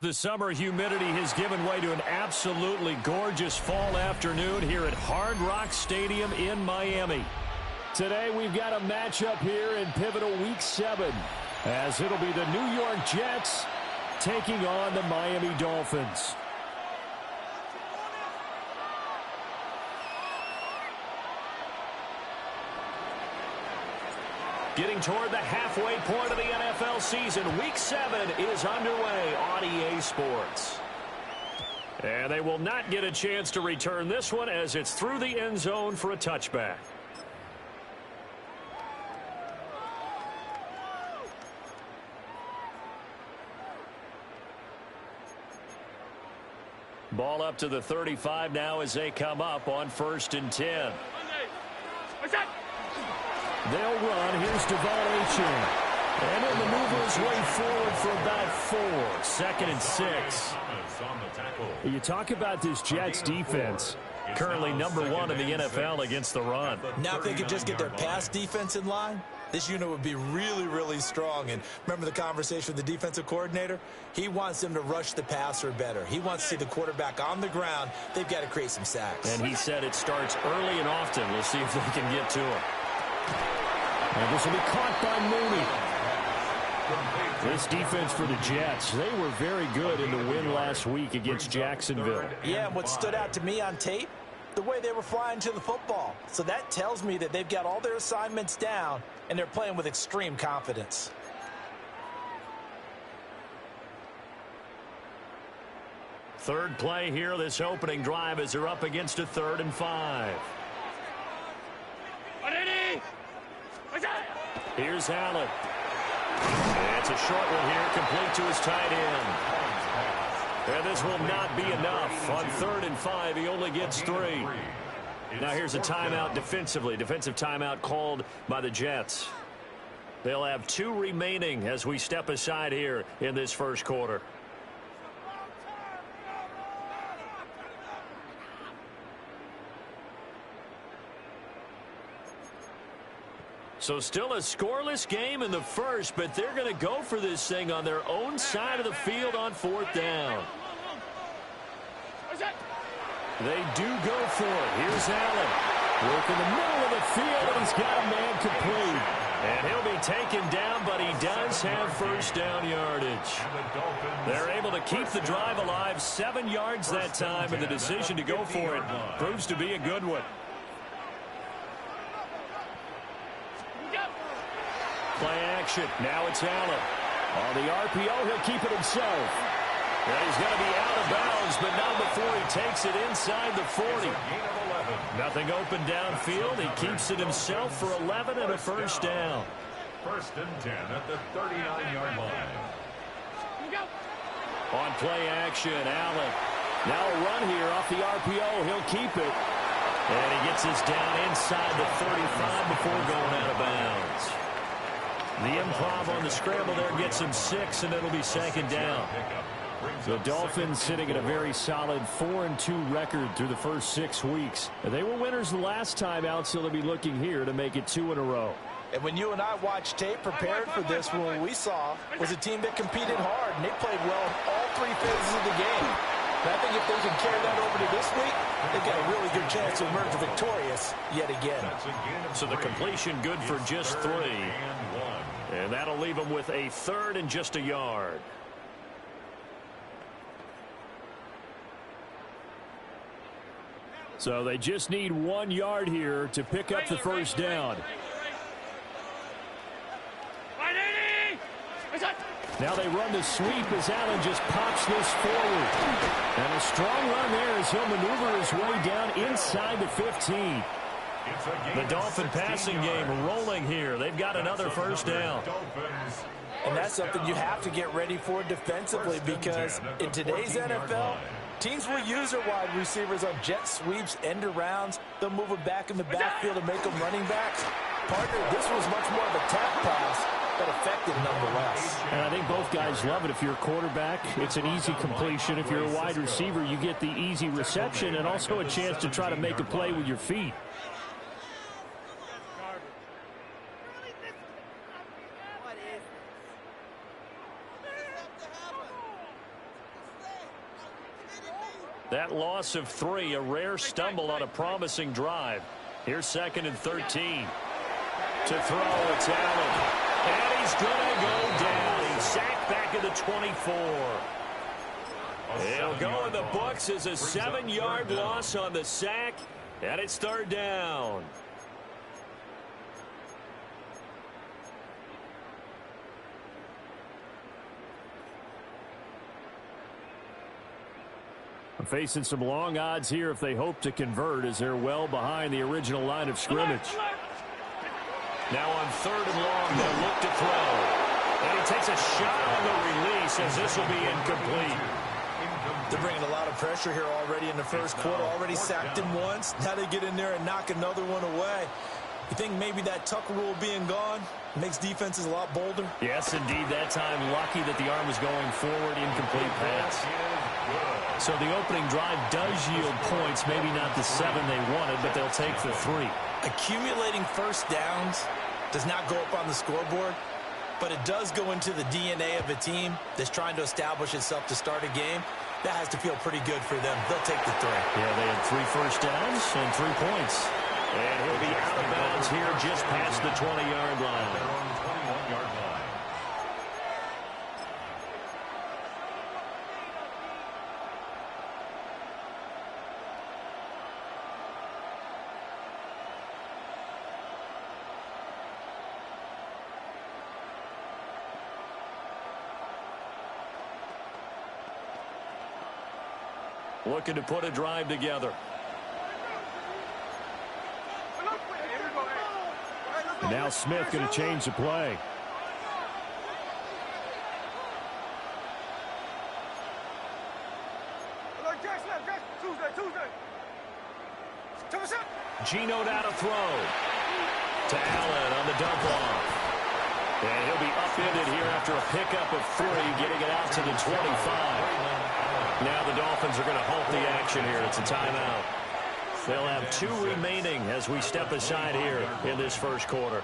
The summer humidity has given way to an absolutely gorgeous fall afternoon here at Hard Rock Stadium in Miami. Today we've got a matchup here in pivotal Week 7, as it'll be the New York Jets taking on the Miami Dolphins. Getting toward the halfway point of the NFL season, Week 7 is underway on EA Sports. And they will not get a chance to return this one as it's through the end zone for a touchback. Ball up to the 35 now as they come up on 1st and 10. They'll run. Here's Devon Achane. And he'll maneuver his way forward for about 4. 2nd and 6. You talk about this Jets defense. Currently number 1 in the NFL against the run. Now if they could just get their pass defense in line, this unit would be really, really strong. And remember the conversation with the defensive coordinator? He wants them to rush the passer better. He wants to see the quarterback on the ground. They've got to create some sacks. And he said it starts early and often. We'll see if they can get to him. And this will be caught by Mooney. This defense for the Jets, they were very good in the win last week against Jacksonville. Yeah, and what stood out to me on tape, the way they were flying to the football. So that tells me that they've got all their assignments down, and they're playing with extreme confidence. Third play here, this opening drive, as they're up against a 3rd and 5. Here's Allen. It's a short one here, complete to his tight end. And this will not be enough. On 3rd and 5, he only gets 3. Now here's a timeout defensively. Defensive timeout called by the Jets. They'll have 2 remaining as we step aside here in this first quarter. So still a scoreless game in the first, but they're going to go for this thing on their own side of the field on 4th down. They do go for it. Here's Allen. Work in the middle of the field, and he's got a man complete. And he'll be taken down, but he does have 1st down yardage. They're able to keep the drive alive, 7 yards that time, and the decision to go for it proves to be a good one. Play action. Now it's Allen. On the RPO, he'll keep it himself. And he's going to be out of bounds, but not before he takes it inside the 40. Nothing open downfield. He keeps it himself for 11 and a 1st down. 1st and 10 at the 39-yard line. On play action, Allen. Now a run here off the RPO. He'll keep it. And he gets this down inside the 35 before going out of bounds. The improv on the scramble there gets him 6, and it'll be 2nd down. The Dolphins sitting at a very solid 4-2 record through the first 6 weeks. They were winners the last time out, so they'll be looking here to make it 2 in a row. And when you and I watched tape prepared for this, what we saw was a team that competed hard, and they played well in all 3 phases of the game. And I think if they can carry that over to this week, they've got a really good chance to emerge victorious yet again. So the completion good for just 3. And that'll leave them with a 3rd and just a yard. So they just need 1 yard here to pick up the 1st down. Now they run the sweep as Allen just pops this forward. And a strong run there as he'll maneuver his way down inside the 15. The Dolphin passing game rolling here. They've got another 1st down. And that's something you have to get ready for defensively, because in today's NFL, teams will use their wide receivers on jet sweeps, end arounds. They'll move them back in the backfield and make them running backs. Partner, this was much more of a tap pass, but effective nonetheless. And I think both guys love it. If you're a quarterback, it's an easy completion. If you're a wide receiver, you get the easy reception and also a chance to try to make a play with your feet. That loss of 3, a rare stumble on a promising drive. Here's 2nd and 13. To throw, it's Allen. And he's going to go down. He's sacked back at the 24. It'll go in the books as a 7-yard loss on the sack, and it's 3rd down. Facing some long odds here if they hope to convert, as they're well behind the original line of scrimmage. Now on 3rd and long, they'll look to throw. And he takes a shot on the release, as this will be incomplete. They're bringing a lot of pressure here already in the first quarter. Already sacked him once. Now they get in there and knock another one away. You think maybe that Tucker rule being gone makes defenses a lot bolder? Yes, indeed. That time, lucky that the arm was going forward. Incomplete pass. So the opening drive does yield points. Maybe not the 7 they wanted, but they'll take the 3. Accumulating first downs does not go up on the scoreboard, but it does go into the DNA of a team that's trying to establish itself to start a game. That has to feel pretty good for them. They'll take the 3. Yeah, they had 3 first downs and 3 points. And he'll be out of bounds here just past the 20-yard line. They're on the 21-yard line. Looking to put a drive together. And now Smith going to change the play. Geno now to throw. To Allen on the dump off. And he'll be upended here after a pickup of 3, getting it out to the 25. Now the Dolphins are going to halt the action here. It's a timeout. They'll have 2 remaining as we step aside here in this first quarter.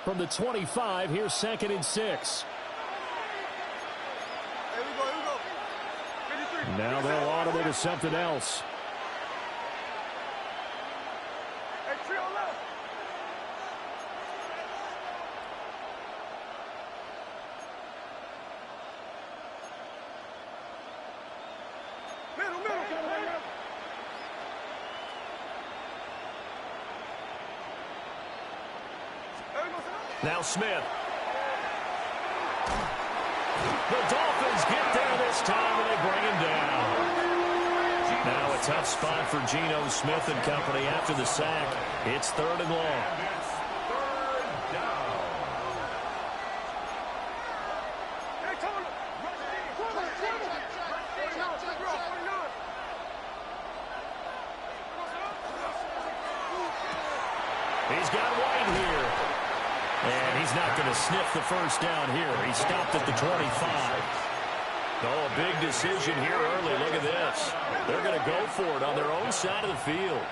From the 25, here's 2nd and 6. Now they'll audible to something else. Now Smith. The Dolphins get there this time, and they bring him down. Now a tough spot for Geno Smith and company after the sack. It's 3rd and long. He's got White here. And he's not going to sniff the first down here. He stopped at the 25. Oh, a big decision here early. Look at this. They're going to go for it on their own side of the field.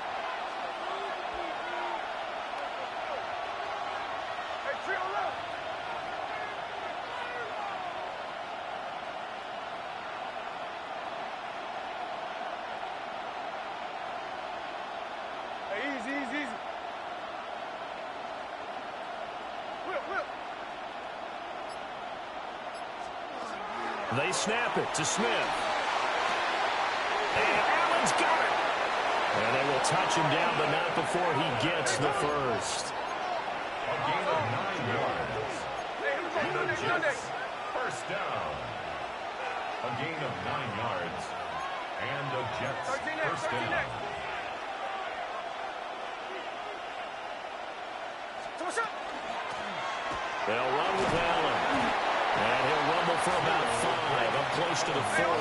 They snap it to Smith. And Allen's got it. And they will touch him down, but not before he gets the first. A gain of 9 yards. And the Jets, first down. A gain of 9 yards. And the Jets, first down. They'll run with Allen. And he'll rumble for about 5, up close to the 40.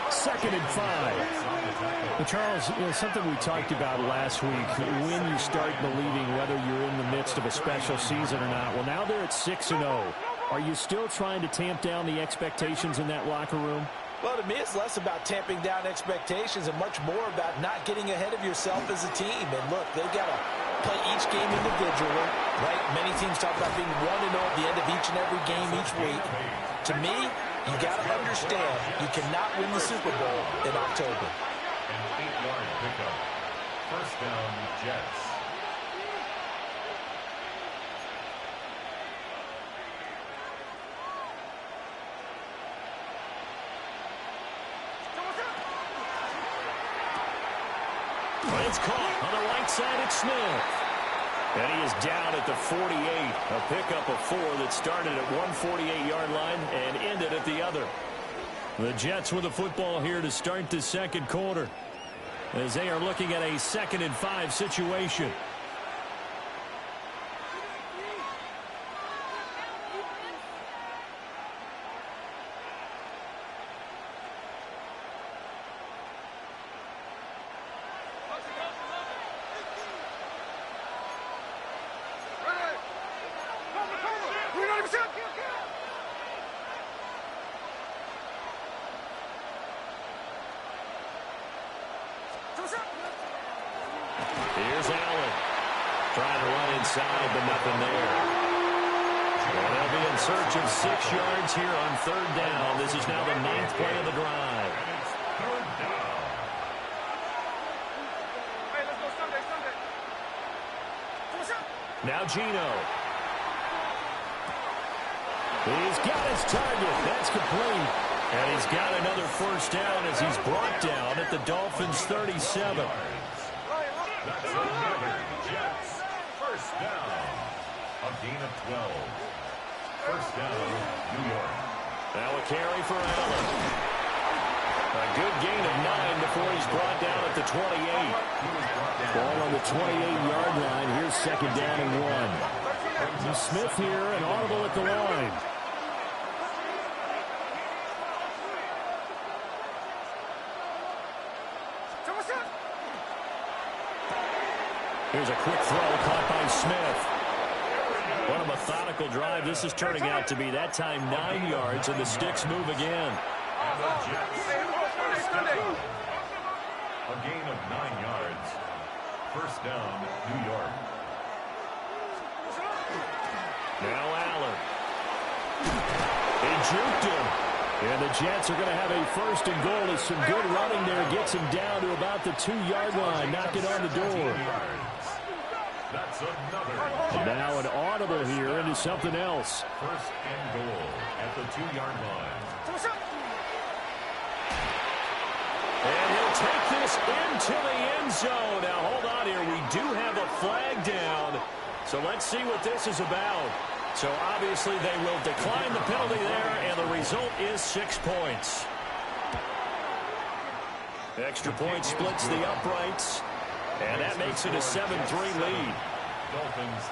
2nd and 5. Well, Charles, something we talked about last week, when you start believing whether you're in the midst of a special season or not. Well, now they're at 6-0. Are you still trying to tamp down the expectations in that locker room? Well, to me, it's less about tamping down expectations and much more about not getting ahead of yourself as a team. And look, they've got a play each game individually, right? Many teams talk about being 1-0 at the end of each and every game each week. To me, you got to understand you cannot win the Super Bowl in October. An 8-yard pickup. First down, Jets. It's caught on the right side. It's Smith. And he is down at the 48. A pickup of 4 that started at one 48-yard line and ended at the other. The Jets with the football here to start the second quarter, as they are looking at a 2nd and 5 situation. Here's Allen. Trying to run inside, but nothing there. And they'll be in search of 6 yards here on 3rd down. This is now the 9th play of the drive. It's 3rd down. Hey, let's go Sunday. Now Geno. He's got his target. That's complete. And he's got another 1st down as he's brought down at the Dolphins' 37. That's another Jets. 1st down. A gain of 12. 1st down, New York. Now a carry for Allen. A good gain of 9 before he's brought down at the 28. Ball on the 28-yard line. Here's 2nd down and 1. Smith here, and audible at the line. Here's a quick throw caught by Smith. What a methodical drive this is turning out to be. That time 9 yards, and the sticks move again. And the Jets. 1st down. A gain of 9 yards. 1st down, New York. Now Allen. He juked him. And the Jets are going to have a 1st and goal as some good running there gets him down to about the 2-yard line. Knock it on the door. That's another. Now an audible here into something else. 1st and goal at the 2-yard line. And he'll take this into the end zone. Now hold on here. We do have a flag down. So let's see what this is about. So obviously they will decline the penalty there, and the result is 6 points. Extra point splits the uprights, and that makes it a 7-3 lead. Dolphins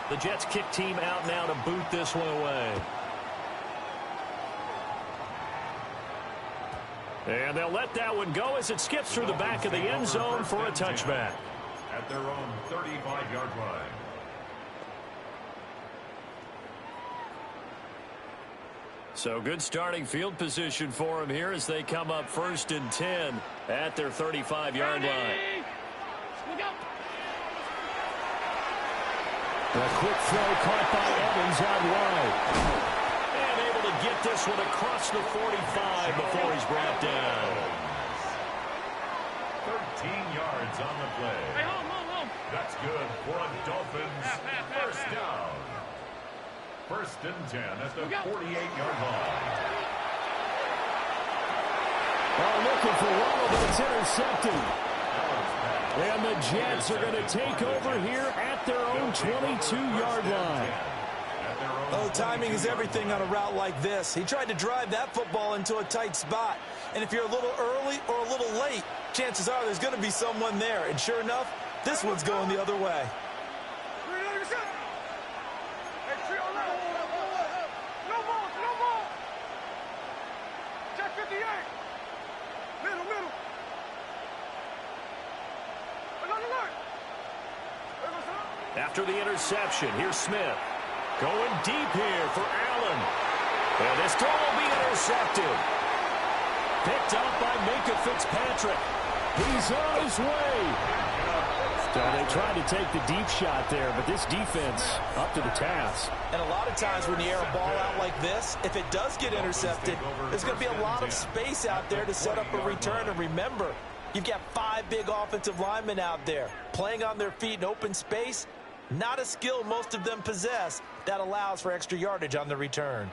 3. The Jets kick team out now to boot this one away. And they'll let that one go as it skips through the back of the end zone for a touchback. At their own 35-yard line. So good starting field position for them here as they come up 1st and 10 at their 35-yard line. A quick throw caught by Evans out wide. And able to get this one across the 45 before he's brought down. 13 yards on the play. Hey, home. That's good for a Dolphins 1st down. 1st and 10 at the 48-yard line. Oh, looking for Ronald, but it's intercepted. And the Jets are going to take over here at their own 22-yard line. Oh, timing is everything on a route like this. He tried to drive that football into a tight spot. And if you're a little early or a little late, chances are there's going to be someone there. And sure enough, this one's going the other way. Check 58. Middle. After the interception, here's Smith. Going deep here for Allen. And this throw will be intercepted. Picked up by Minkah Fitzpatrick. He's on his way. So they tried to take the deep shot there, but this defense up to the task. And a lot of times when you air a ball out like this, if it does get intercepted, there's going to be a lot of space out there to set up a return. And remember, you've got 5 big offensive linemen out there playing on their feet in open space. Not a skill most of them possess that allows for extra yardage on the return.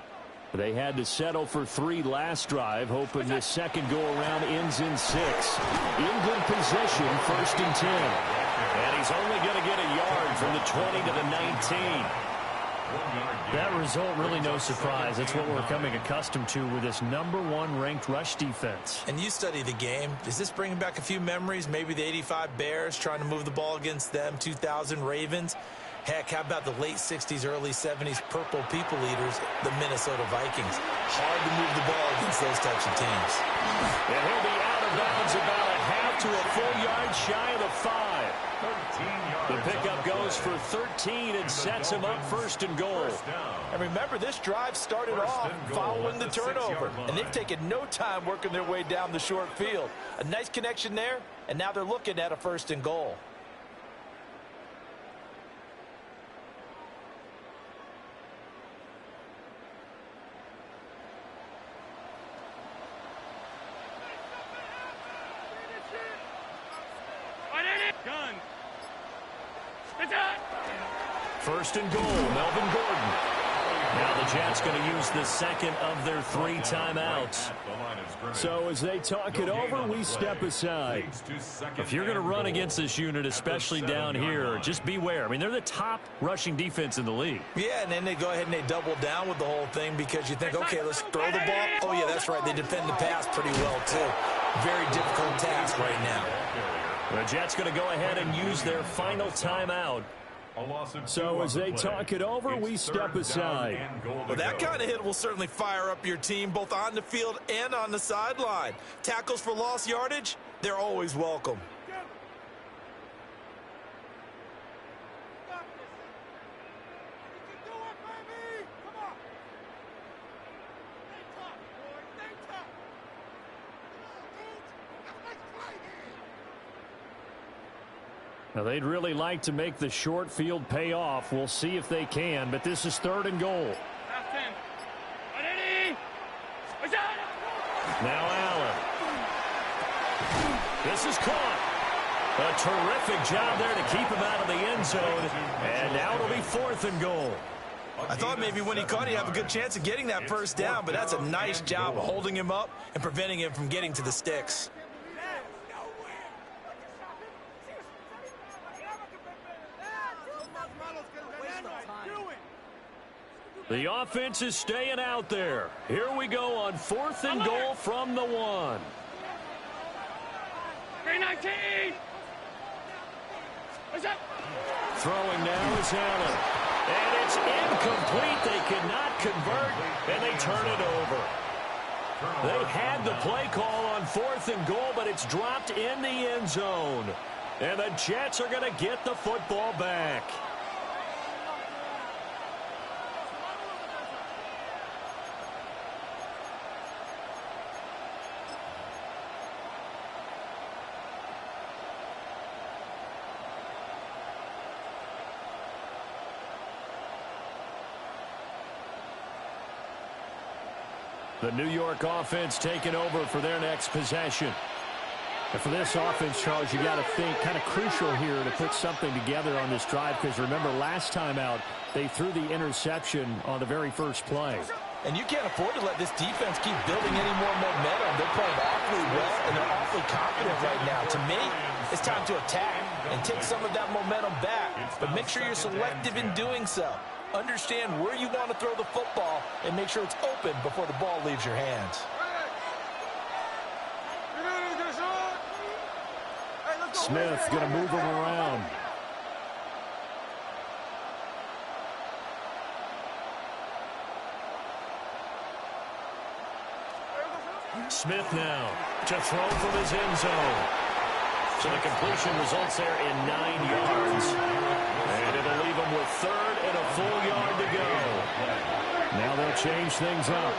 They had to settle for 3 last drive, hoping this second go-around ends in 6. In good position, 1st and 10. And he's only going to get a yard from the 20 to the 19. That result, really no surprise. That's what we're becoming accustomed to with this #1 ranked rush defense. And you study the game. Is this bringing back a few memories? Maybe the 85 Bears trying to move the ball against them, 2000 Ravens. Heck, how about the late 60s, early 70s Purple People Eaters, the Minnesota Vikings? Hard to move the ball against those types of teams. And he'll be out of bounds about a half to a full yard shy of the 5. The pickup goes for 13 and sets him up 1st and goal. And remember, this drive started off following the turnover. And they've taken no time working their way down the short field. A nice connection there, and now they're looking at a 1st and goal. Gun. 1st and goal, Melvin Gordon. Now the Jets going to use the second of their 3 timeouts. So as they talk it over, we step aside. If you're going to run against this unit, especially down here, just beware. I mean, they're the top rushing defense in the league. Yeah, and then they go ahead and they double down with the whole thing because you think, okay, let's throw the ball. Oh, yeah, that's right. They defend the pass pretty well, too. Very difficult task right now. The Jets going to go ahead and use their final timeout. So as they talk it over, we step aside. Well, that kind of hit will certainly fire up your team both on the field and on the sideline. Tackles for lost yardage, they're always welcome. Now, they'd really like to make the short field pay off. We'll see if they can, but this is 3rd and goal. Now Allen. This is caught. A terrific job there to keep him out of the end zone. And now it'll be 4th and goal. I thought maybe when he caught, he'd have a good chance of getting that 1st down, but that's a nice job of holding him up and preventing him from getting to the sticks. The offense is staying out there. Here we go on 4th and goal from the 1. 319. Throwing now is Allen. And it's incomplete. They cannot convert, and they turn it over. They had the play call on 4th and goal, but it's dropped in the end zone. And the Jets are going to get the football back. The New York offense taking over for their next possession. And for this offense, Charles, you got to think kind of crucial here to put something together on this drive, because remember last time out they threw the interception on the very first play. And you can't afford to let this defense keep building any more momentum. They're playing awfully well, and they're awfully confident right now. To me, it's time to attack and take some of that momentum back. But make sure you're selective in doing so. Understand where you want to throw the football and make sure it's open before the ball leaves your hands. Smith going to move him around. Smith now to throw from his end zone. So the completion results there in 9 yards. And it'll leave him with 3rd and a full yard to go. Now they'll change things up.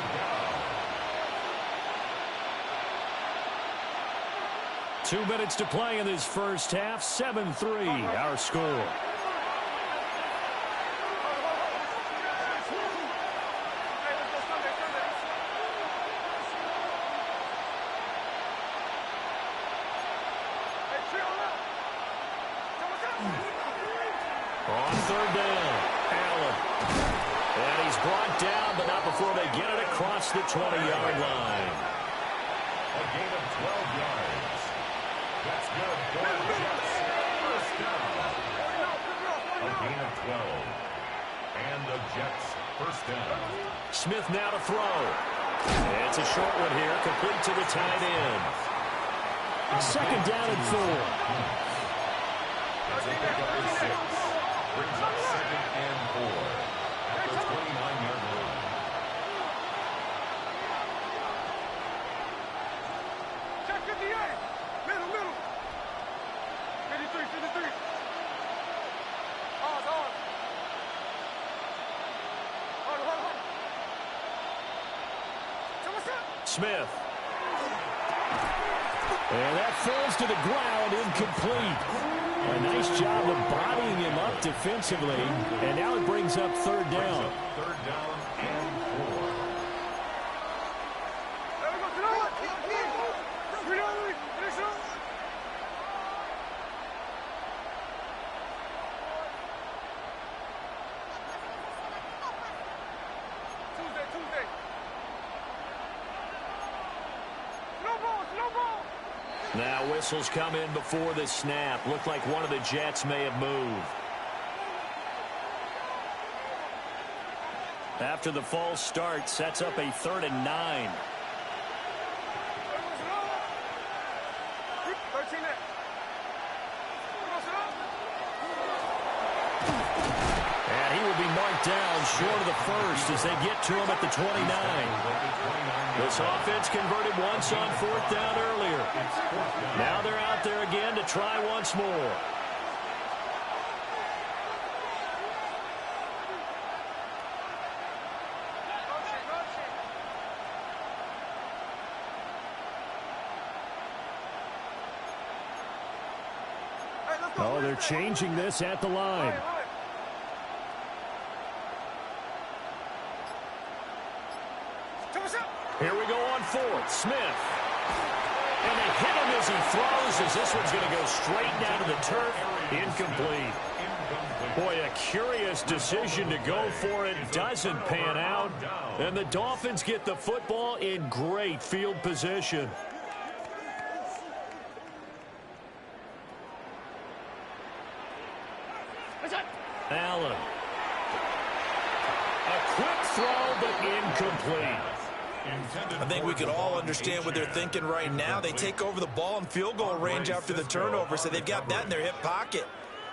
2 2 minutes to play in this first half. 7-3, our score. On third down, Allen. And he's brought down, but not before they get it across the 20-yard line. A gain of 12 yards. That's good for the Jets. First down. A gain of 12. And the Jets first down. Smith now to throw. It's a short one here, complete to the tight end. Second down and 4. That's a pickup of 6. Brings up second and 4 at the 29-yard line. Check 58. Middle. 53. On. Smith. And that falls to the ground, incomplete. A nice job of bodying him up defensively. And now it brings up third down. Third down and 4. Tuesday. Slow ball. Now whistles come in before the snap. Looked like one of the Jets may have moved. After the false start, sets up a 3rd and 9. And he will be marked down short of the first as they get to him at the 29. This offense converted once on 4th down earlier. Now they're out there again to try once more. Oh, they're changing this at the line. Here we go on 4th. Smith. And they hit him as he throws, as this one's going to go straight down to the turf. Incomplete. Boy, a curious decision to go for it. Doesn't pan out. And the Dolphins get the football in great field position. Allen. A quick throw, but incomplete. I think we could all understand what they're thinking right now. They take over the ball in field goal range after the turnover, so they've got that in their hip pocket.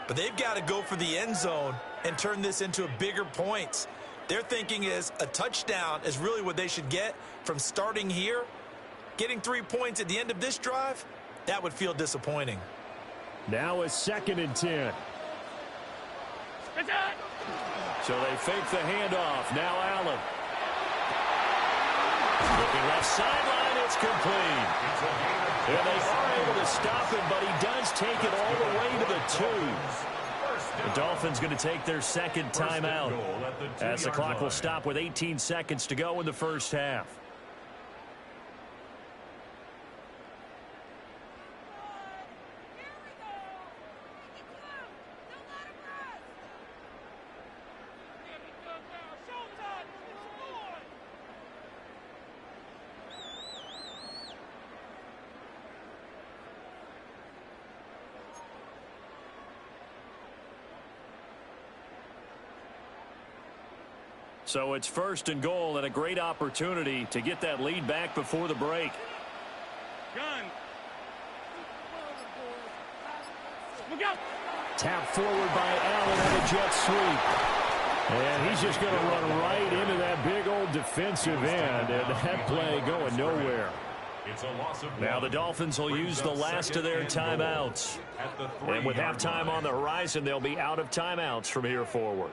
But they've got to go for the end zone and turn this into a bigger points. Their thinking is a touchdown is really what they should get from starting here. Getting 3 points at the end of this drive, that would feel disappointing. Now a 2nd and 10. So they fake the handoff. Now Allen. Looking left sideline, it's complete. And they are able to stop him, but he does take it all the way to the 2. The Dolphins going to take their second timeout as the clock will stop with 18 seconds to go in the first half. So it's 1st and goal and a great opportunity to get that lead back before the break. Gun. Look out. Tap forward by Allen on a jet sweep. And he's just going to run right into that big old defensive end. And that play going nowhere. Now the Dolphins will use the last of their timeouts. And with halftime on the horizon, they'll be out of timeouts from here forward.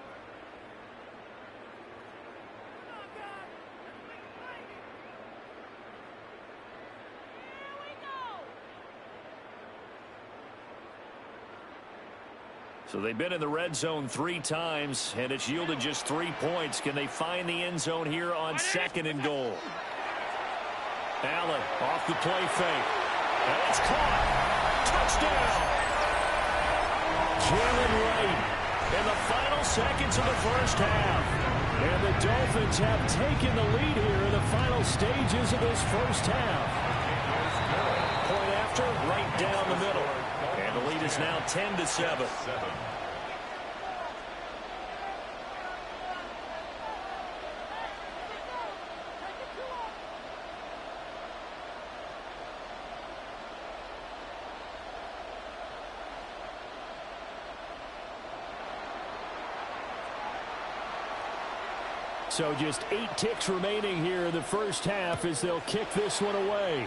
So they've been in the red zone 3 times, and it's yielded just 3 points. Can they find the end zone here on 2nd and goal? Allen off the play fake. And it's caught. Touchdown. Jalen Wright in the final seconds of the first half. And the Dolphins have taken the lead here in the final stages of this first half. Point after, right down the middle. And the lead is now 10-7. So just 8 ticks remaining here in the first half as they'll kick this one away.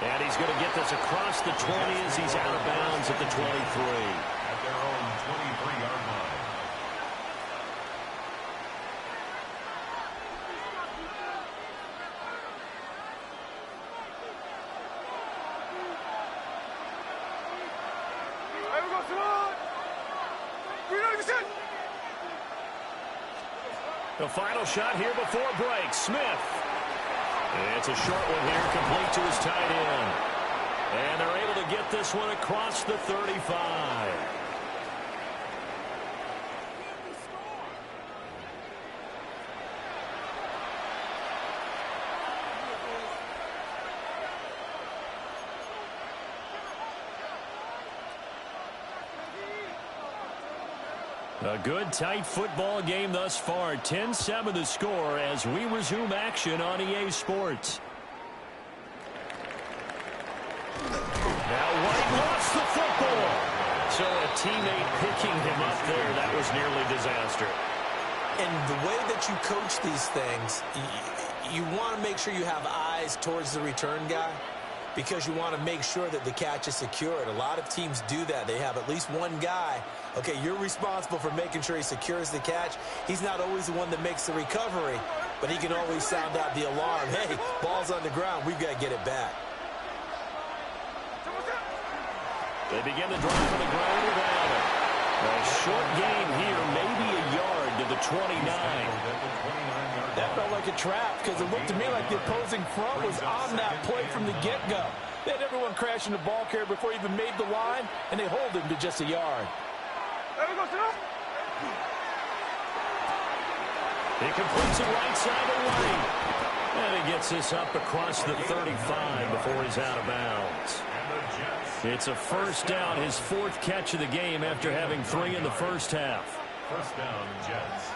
And he's going to get this across the 20 as he's out of bounds at the 23. At their own 23-yard line. Hey, we go, Simone! The final shot here before break. Smith. It's a short one here, complete to his tight end. And they're able to get this one across the 35. A good, tight football game thus far. 10-7 the score as we resume action on EA Sports. Now White lost the football. So a teammate picking him up there, that was nearly disaster. And the way that you coach these things, you want to make sure you have eyes towards the return guy, because you want to make sure that the catch is secured. A lot of teams do that. They have at least one guy. Okay, you're responsible for making sure he secures the catch. He's not always the one that makes the recovery, but he can always sound out the alarm. Hey, ball's on the ground. We've got to get it back. They begin the drive on the ground with Allen. A short gain here, maybe a yard to the 29. That felt like a trap because it looked to me like the opposing front was on that play from the get-go. They had everyone crashing the ball carrier before he even made the line, and they hold him to just a yard. He completes it right side of White. And he gets this up across the 35 before he's out of bounds. It's a first down, his 4th catch of the game after having 3 in the first half. First down, Jets.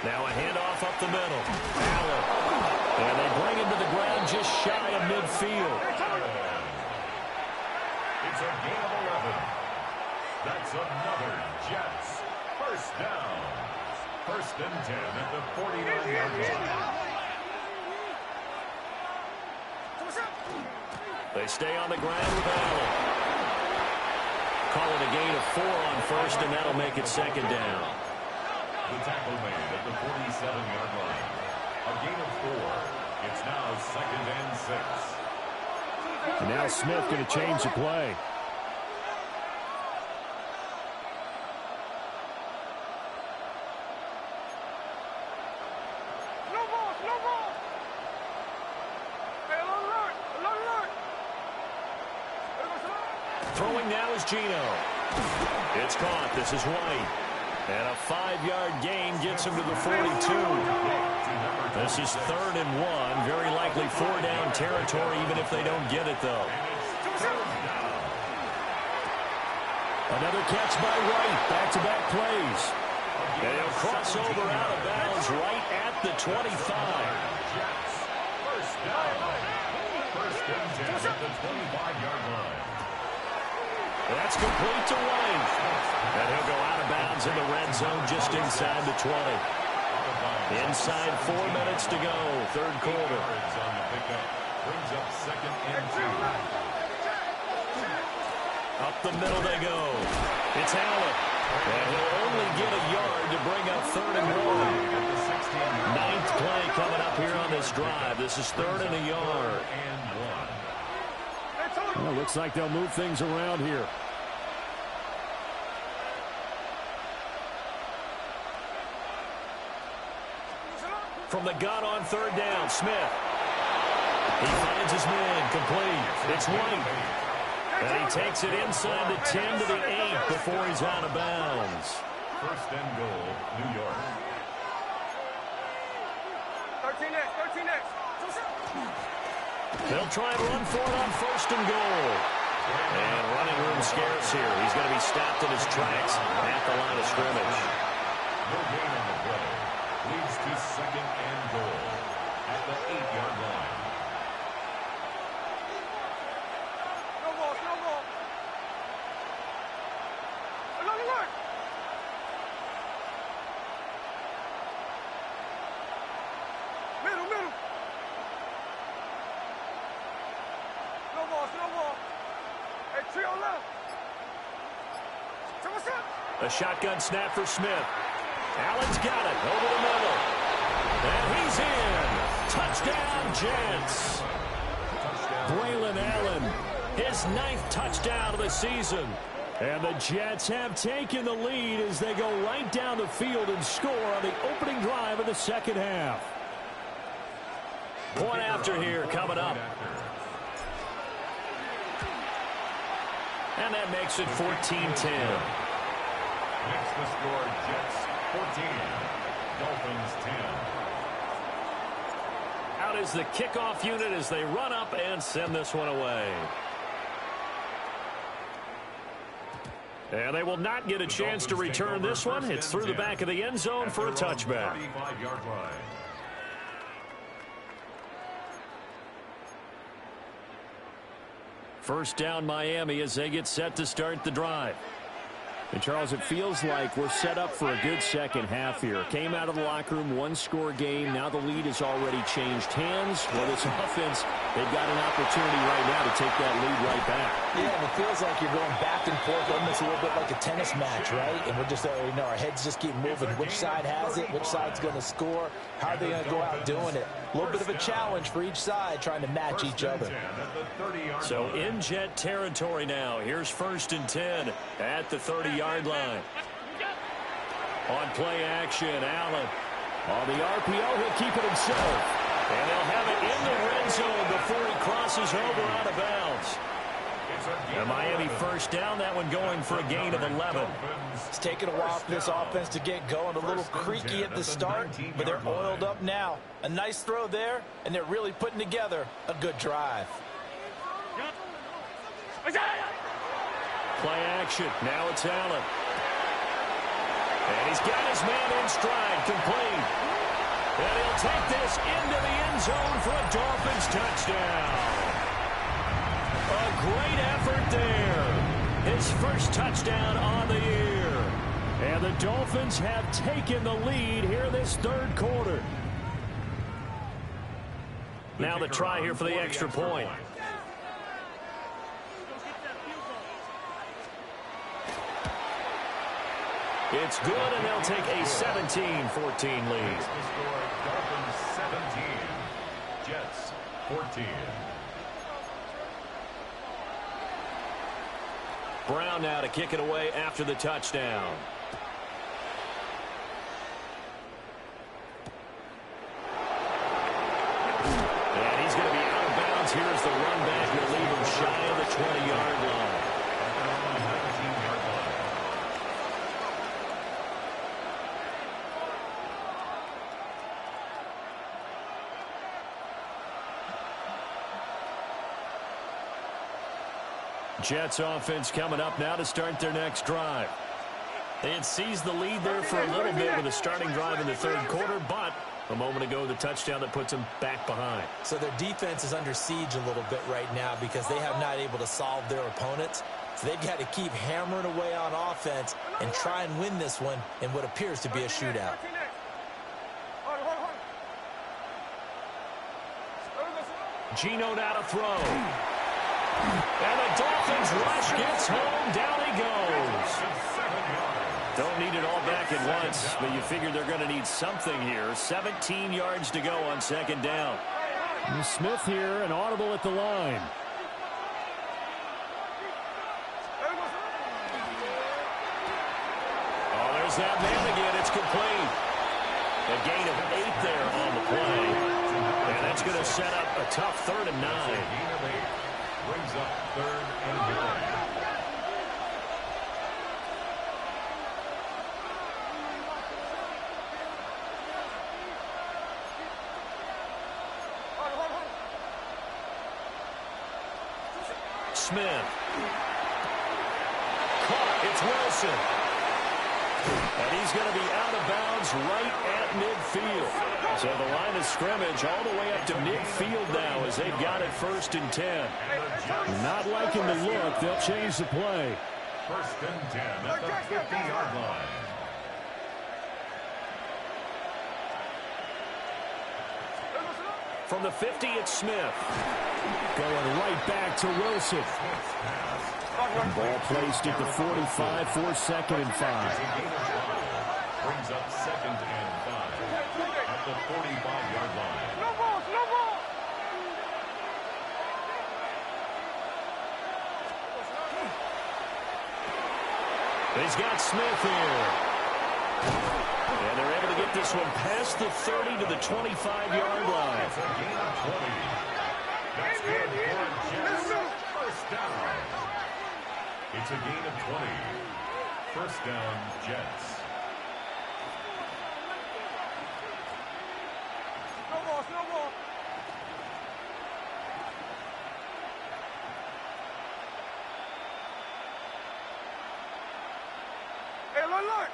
Now a handoff up the middle. Allen. And they bring him to the ground just shy of midfield. It's a gain of 11. That's another Jets. First down. 1st and 10 at the 49-yard line. They stay on the ground with Allen. Call it a gain of 4 on 1st, and that'll make it 2nd down. The tackle made at the 47-yard line. A gain of 4. It's now 2nd and 6. And now Smith going to change the play. Throwing now is Geno. It's caught. This is White. And a 5-yard gain gets him to the 42. This is 3rd and 1. Very likely 4-down territory, even if they don't get it, though. Another catch by White. Back-to-back plays. And he'll cross over out of bounds right at the 25. First down. 1st and 10 at the 25-yard line. That's complete to White. And he'll go out of bounds in the red zone just inside the 20. Inside 4 minutes to go, 3rd quarter. Brings up 2nd and 2. Up the middle they go. It's Allen. And he'll only get a yard to bring up 3rd and 1. Ninth play coming up here on this drive. This is 3rd and a yard. Well, looks like they'll move things around here. From the gun on 3rd down, Smith. He finds his man, complete. It's White. And he takes it inside the 10 to the 8 before he's out of bounds. 1st and goal, New York. 13X. They'll try and run for it on 1st and goal. And running room scarce here. He's going to be stopped in his tracks at the line of scrimmage. No gain on the play. Leads to 2nd and goal at the 8-yard line. No ball. Look. Middle. No ball. Hey, trio left. What's up? A shotgun snap for Smith. Allen's got it over the middle. And he's in. Touchdown, Jets. Braylon Allen, his 9th touchdown of the season. And the Jets have taken the lead as they go right down the field and score on the opening drive of the 2nd half. Point after here coming up. And that makes it 14-10. Next to score, Jets 14, Dolphins 10. Out is the kickoff unit as they run up and send this one away. And they will not get a chance to return this one. It's through the back of the end zone for a touchback. 35-yard line. First down, Miami, as they get set to start the drive. And, Charles, it feels like we're set up for a good second half here. Came out of the locker room, one-score game. Now the lead has already changed hands. Well, this offense, they've got an opportunity right now to take that lead right back. Yeah, and it feels like you're going back and forth, almost a little bit like a tennis match, right? And we're just, our heads just keep moving. Which side has it? Which side's going to score? How are they going to go out doing it? A little bit of a challenge for each side, trying to match each other. So in Jet territory now. Here's 1st and 10 at the 30-yard line. On play action, Allen. On the RPO, he'll keep it himself. And they'll have it in the red zone before he crosses over out of bounds. The Miami first down, that one going for a gain of 11. It's taken a while for this offense to get going. A little creaky at the start, but they're oiled up now. A nice throw there, and they're really putting together a good drive. Play action. Now it's Allen. And he's got his man in stride, complete. And he'll take this into the end zone for a Dolphins touchdown. A great effort there. His first touchdown on the year. And the Dolphins have taken the lead here in this 3rd quarter. Now the try here for the extra point. It's good, and they'll take a 17-14 lead. Dolphins 17, Jets 14. Brown now to kick it away after the touchdown. And he's going to be out of bounds. Here's the run back. He'll leave him shy of the 20-yard line. Jets offense coming up now to start their next drive. They had seized the lead there for a little bit with a starting drive in the 3rd quarter, but a moment ago the touchdown that puts them back behind. So their defense is under siege a little bit right now because they have not able to solve their opponents. So they've got to keep hammering away on offense and try and win this one in what appears to be a shootout. Geno now to throw. And the Dolphins rush gets home. Down he goes. Don't need it all back at once, but you figure they're going to need something here. 17 yards to go on second down. And Smith here, an audible at the line. Oh, there's that man again. It's complete. A gain of 8 there on the play. And that's going to set up a tough 3rd and 9. Gain of 8 brings up 3rd and 9. Smith. Caught. It's Wilson. And he's going to be out of bounds right at midfield. So the line of scrimmage all the way up to midfield now as they've got it 1st and 10. Not liking the look. They'll change the play. 1st and 10 at the 50-yard line. From the 50, it's Smith. Going right back to Wilson. Ball placed at the 45 for 2nd and 5. Brings up 2nd and 5 at the 45-yard line. No balls, no balls. He's got Smith here. And they're able to get this one past the 30 to the 25-yard line. It's a gain of 20. That's good for Jets. 1st down. It's a gain of 20. 1st down, Jets. No balls, no balls. Hey, alert.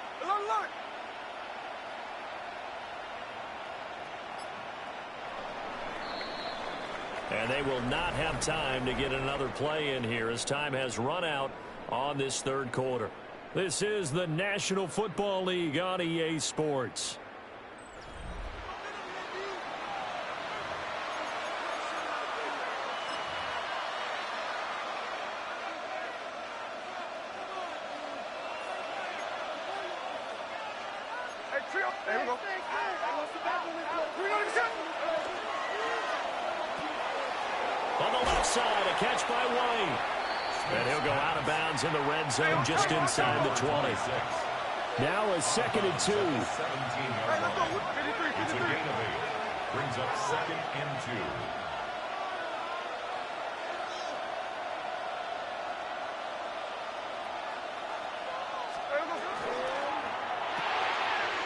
And they will not have time to get another play in here as time has run out on this 3rd quarter. This is the National Football League on EA Sports. Hey, trio. There we go. On the left side, a catch by White. And he'll go out of bounds in the red zone just inside the 20. Now a 2nd and 2. 17-yard line. It's a gain of 8. Brings up 2nd and 2.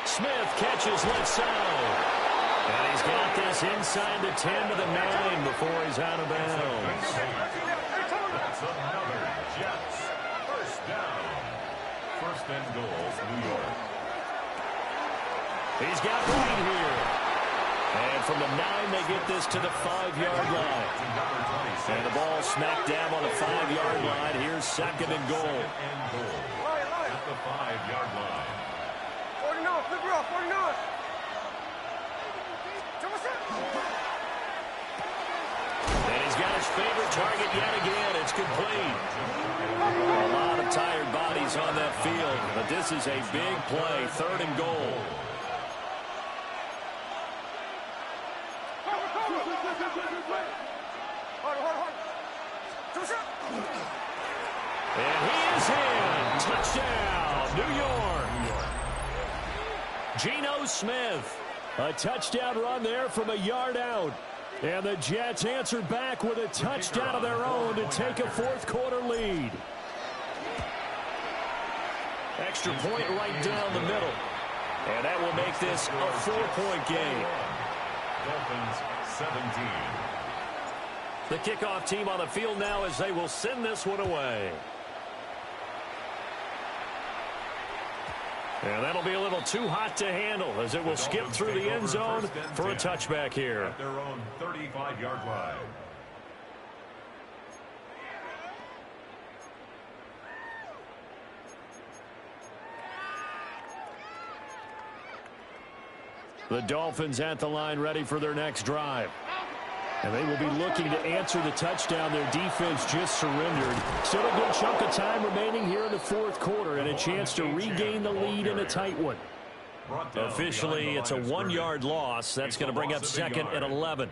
Smith catches left side. And he's got this inside the 10 to the 9 before he's out of bounds. That's another Jets 1st down. 1st and goal, New York. He's got White here. And from the 9, they get this to the 5-yard line. And the ball smacked down on the 5-yard line. Here's 2nd and goal. At the 5-yard line. 49, flip it off, 49. And he's got his favorite target yet again. It's complete. A lot of tired bodies on that field, but this is a big play. 3rd and goal. And he is in. Touchdown, New York. Geno Smith. A touchdown run there from a yard out. And the Jets answered back with a touchdown of their own to take a 4th quarter lead. Extra point right down the middle. And that will make this a 4-point game. Dolphins 17. The kickoff team on the field now as they will send this one away. And that'll be a little too hot to handle as it will skip through the end zone for a touchback here. At their own 35-yard line. The Dolphins at the line ready for their next drive. And they will be looking to answer the touchdown their defense just surrendered. Still a good chunk of time remaining here in the fourth quarter and a chance to regain the lead in a tight one. Officially, it's a 1-yard loss. That's going to bring up second and 11.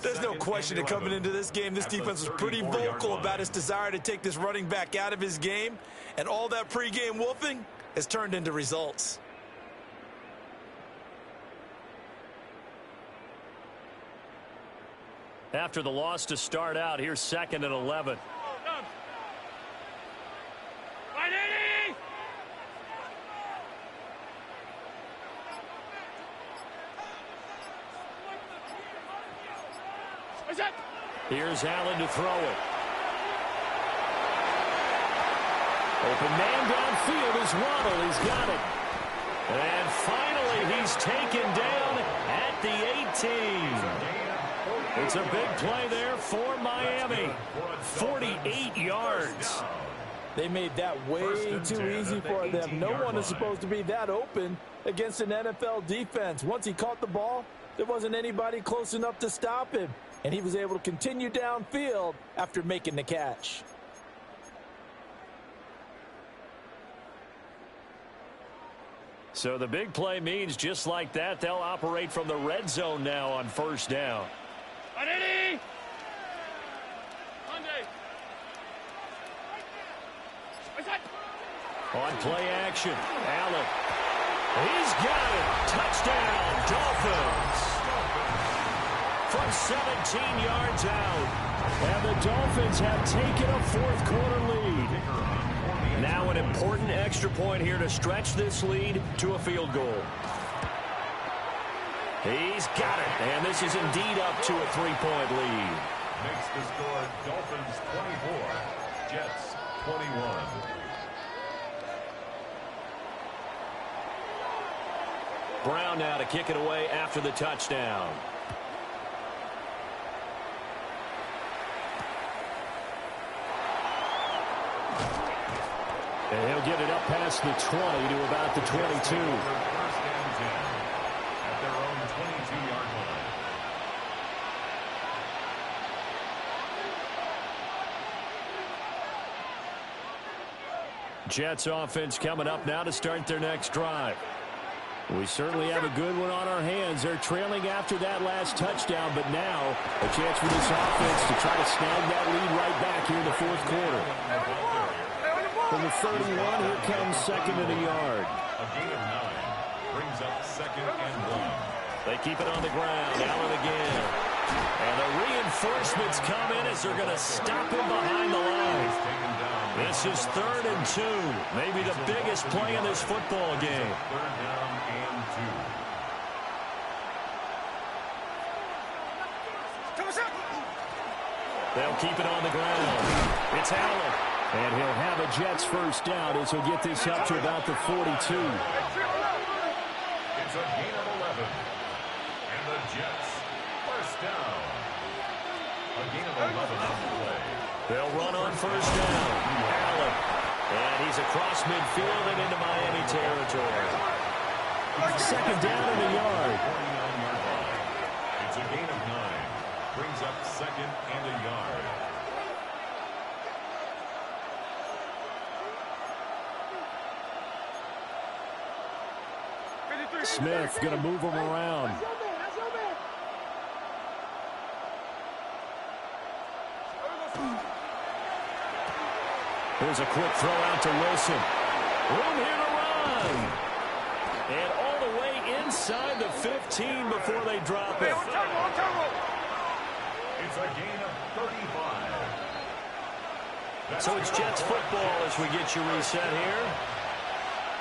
There's no question that coming into this game, this defense was pretty vocal about its desire to take this running back out of his game. And all that pregame wolfing has turned into results. After the loss to start out, here's second and 11. Here's Allen to throw it. Open man downfield is Waddle. He's got it. And finally, he's taken down at the 18. It's a big play there for Miami. 48 yards. They made that way too easy for them. No one is supposed to be that open against an NFL defense. Once he caught the ball, there wasn't anybody close enough to stop him. And he was able to continue downfield after making the catch. So the big play means just like that, they'll operate from the red zone now on first down. On play action, Allen. He's got it. Touchdown, Dolphins. From 17 yards out. And the Dolphins have taken a fourth quarter lead. Now an important extra point here to stretch this lead to a field goal. He's got it. And this is indeed up to a 3-point lead. Makes the score Dolphins 24, Jets 21. Brown now to kick it away after the touchdown. And he'll get it up past the 20 to about the 22. First and 10 at their own 22-yard line. Jets offense coming up now to start their next drive. We certainly have a good one on our hands. They're trailing after that last touchdown, but now a chance for this offense to try to snag that lead right back here in the fourth quarter. From the 31, here comes second and a yard. A gain of 9 brings up second and 1. They keep it on the ground. Allen again. And the reinforcements come in as they're going to stop him behind the line. This is 3rd and 2. Maybe the biggest play in this football game. 3rd down and 2. They'll keep it on the ground. It's Allen. And he'll have a Jets first down as he'll get this up to about the 42. It's a gain of 11. And the Jets first down. A gain of 11 on the play. They'll run on first down. Allen. And he's across midfield and into Miami territory. Second down and a yard. 49-yard line. It's a gain of 9. Brings up second and a yard. Smith going to move him around. Here's a quick throw out to Wilson. Room here to run. And all the way inside the 15 before they drop it. It's a gain of 35. So it's Jets football as we get you reset here.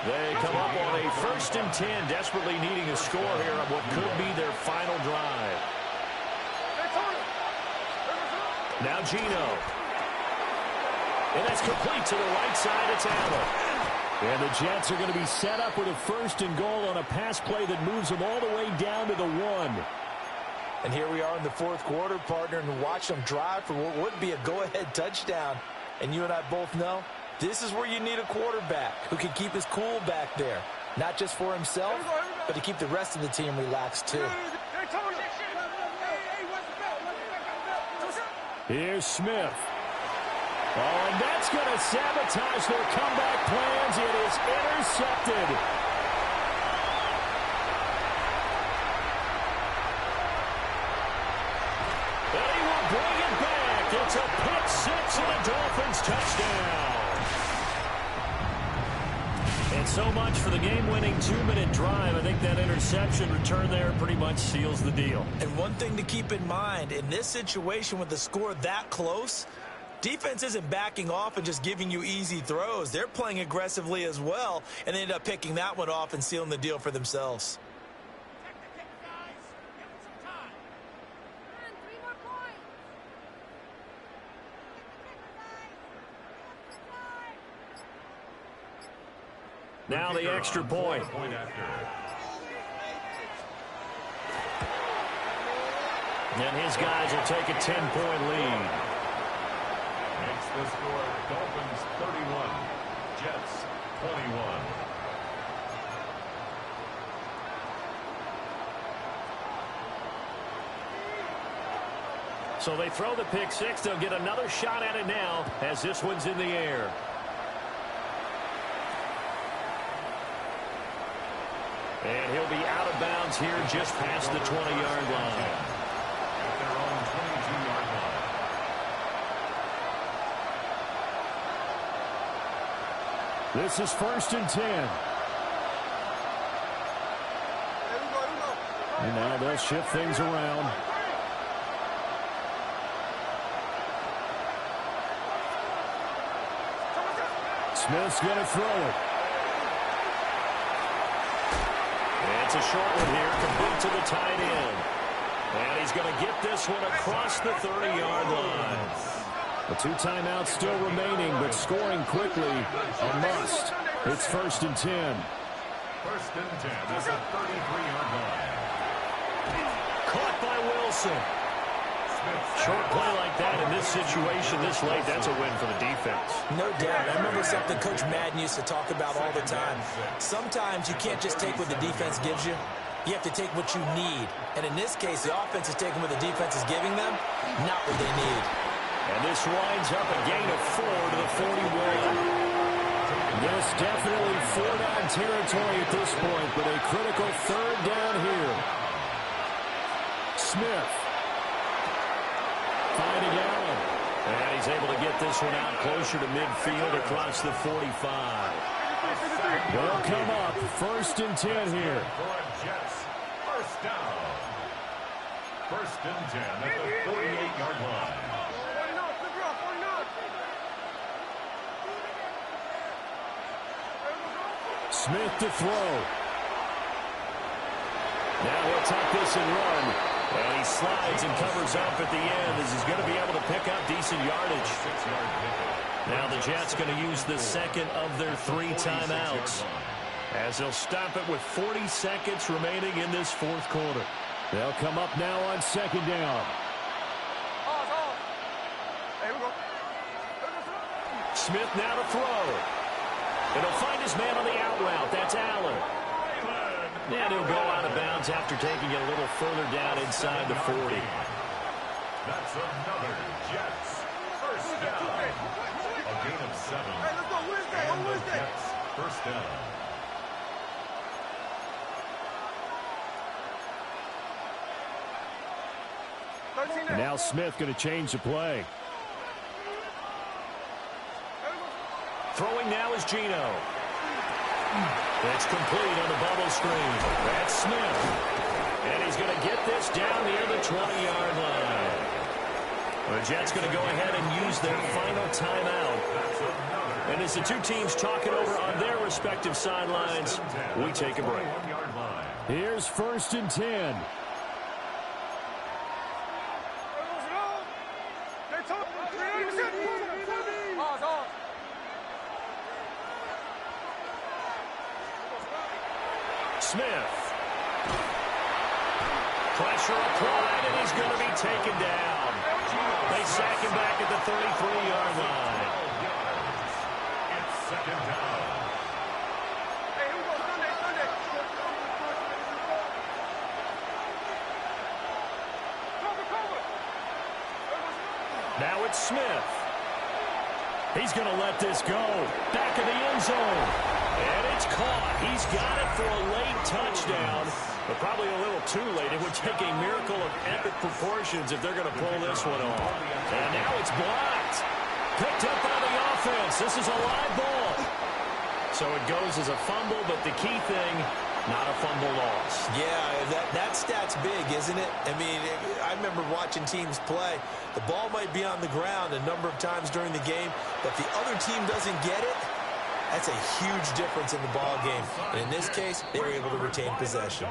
They come up on a 1st and 10, desperately needing a score here on what could be their final drive. Now Geno. And that's complete to the right side. It's Allen. And the Jets are going to be set up with a 1st and goal on a pass play that moves them all the way down to the 1. And here we are in the fourth quarter, partner, and watch them drive for what would be a go-ahead touchdown. And you and I both know this is where you need a quarterback who can keep his cool back there. Not just for himself, but to keep the rest of the team relaxed too. Here's Smith. Oh, and that's going to sabotage their comeback plans. It is intercepted. And he will bring it back. It's a pick six and a Dolphins touchdown. And so much for the game-winning 2-minute drive. I think that interception return there pretty much seals the deal. And one thing to keep in mind, in this situation with the score that close, defense isn't backing off and just giving you easy throws. They're playing aggressively as well, and they end up picking that one off and sealing the deal for themselves. Now the extra point. And his guys will take a 10-point lead. Makes the score Dolphins 31, Jets 21. So they throw the pick six. They'll get another shot at it now as this one's in the air. And he'll be out of bounds here just past the 20-yard line. At their own 22-yard line. This is 1st and 10. And now they'll shift things around. Smith's going to throw it. It's a short one here, complete to the tight end. And he's going to get this one across the 30-yard line. The 2 timeouts still remaining, but scoring quickly, a must. It's 1st and 10. 1st and 10 is a 33-yard line. Caught by Wilson. Short play like that in this situation this late, that's a win for the defense. No doubt. I remember something Coach Madden used to talk about all the time. Sometimes you can't just take what the defense gives you. You have to take what you need. And in this case, the offense is taking what the defense is giving them, not what they need. And this winds up a gain of 4 to the 41. This definitely 4-down territory at this point, but a critical 3rd down here. Smith. Finding Allen. And he's able to get this one out closer to midfield across the 45. They'll come up 1st and 10 here. Jets, 1st down. 1st and 10 at the 48-yard line. Smith to throw. Now he'll tuck this and run. And he slides and covers up at the end as he's going to be able to pick up decent yardage. Now the Jets going to use the second of their 3 timeouts as they'll stop it with 40 seconds remaining in this 4th quarter. They'll come up now on 2nd down. Smith now to throw. And he'll find his man on the out route. That's Allen. And he'll go out of bounds after taking it a little further down inside the 40. That's another Jets 1st down. A gain of 7. And the Jets 1st down. And now Smith going to change the play. Throwing now is Geno. It's complete on the bubble screen. That's Smith. And he's going to get this down near the 20-yard line. The Jets going to go ahead and use their final timeout. And as the 2 teams talk it over on their respective sidelines, we take a break. Here's 1st and 10. Smith. Pressure applied, and he's going to be taken down. They sack him back at the 33-yard line. It's 2nd down. Now it's Smith. He's going to let this go. Back of the end zone. And it's caught. He's got it for a late touchdown, but probably a little too late. It would take a miracle of epic proportions if they're going to pull this one off. And now it's blocked. Picked up by the offense. This is a live ball. So it goes as a fumble, but the key thing, not a fumble loss. Yeah, that stat's big, isn't it? I mean, I remember watching teams play. The ball might be on the ground a number of times during the game, but if the other team doesn't get it, that's a huge difference in the ball game. And in this case, they were able to retain possession.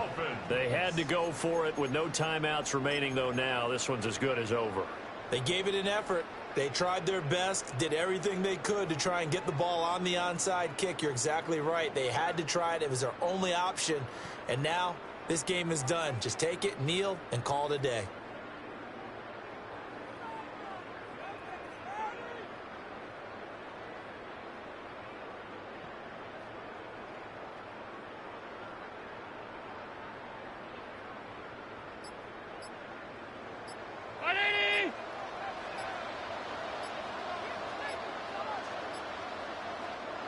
They had to go for it with no timeouts remaining, though now. This one's as good as over. They gave it an effort. They tried their best, did everything they could to try and get the ball on the onside kick. You're exactly right. They had to try it. It was their only option. And now this game is done. Just take it, kneel, and call it a day.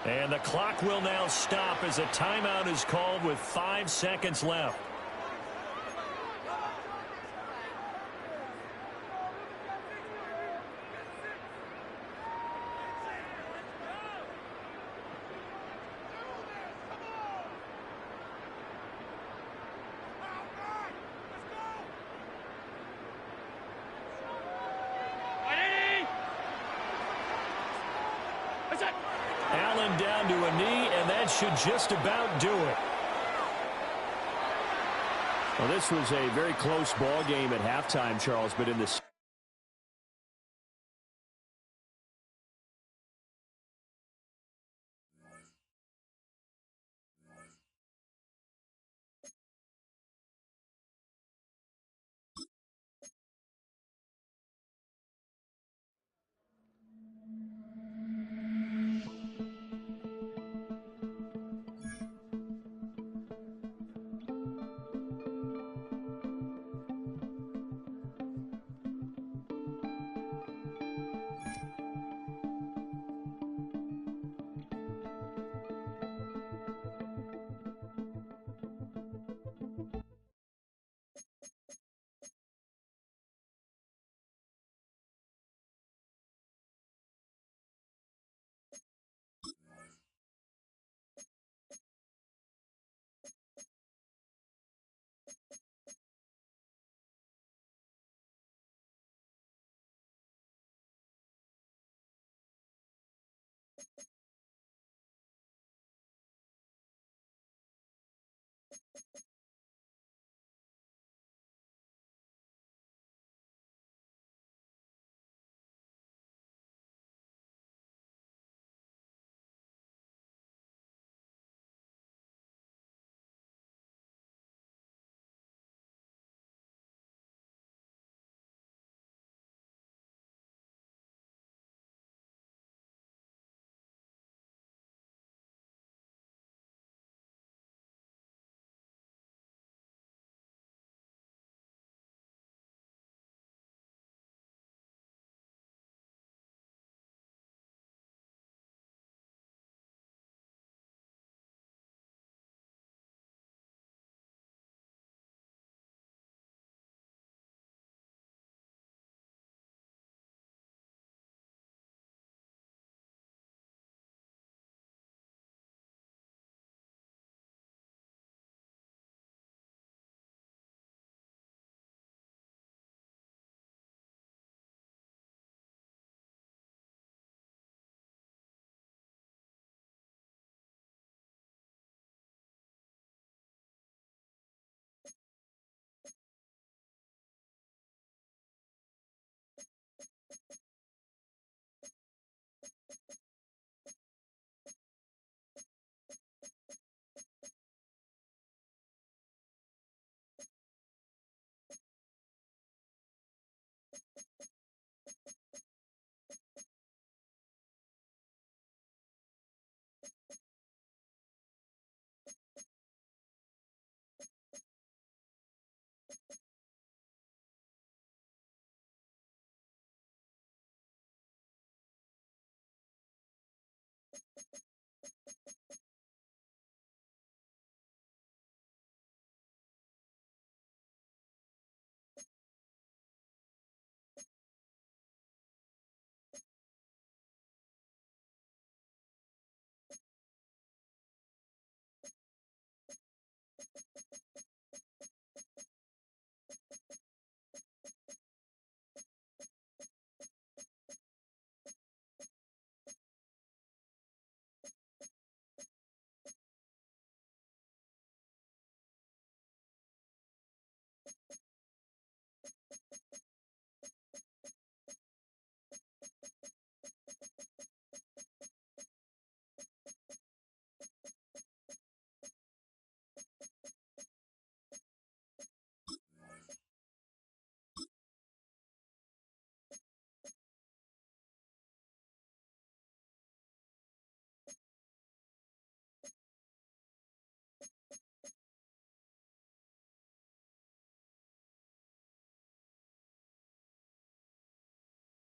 And the clock will now stop as a timeout is called with 5 seconds left. Allen down to a knee, and that should just about do it. Well, this was a very close ball game at halftime, Charles, but in this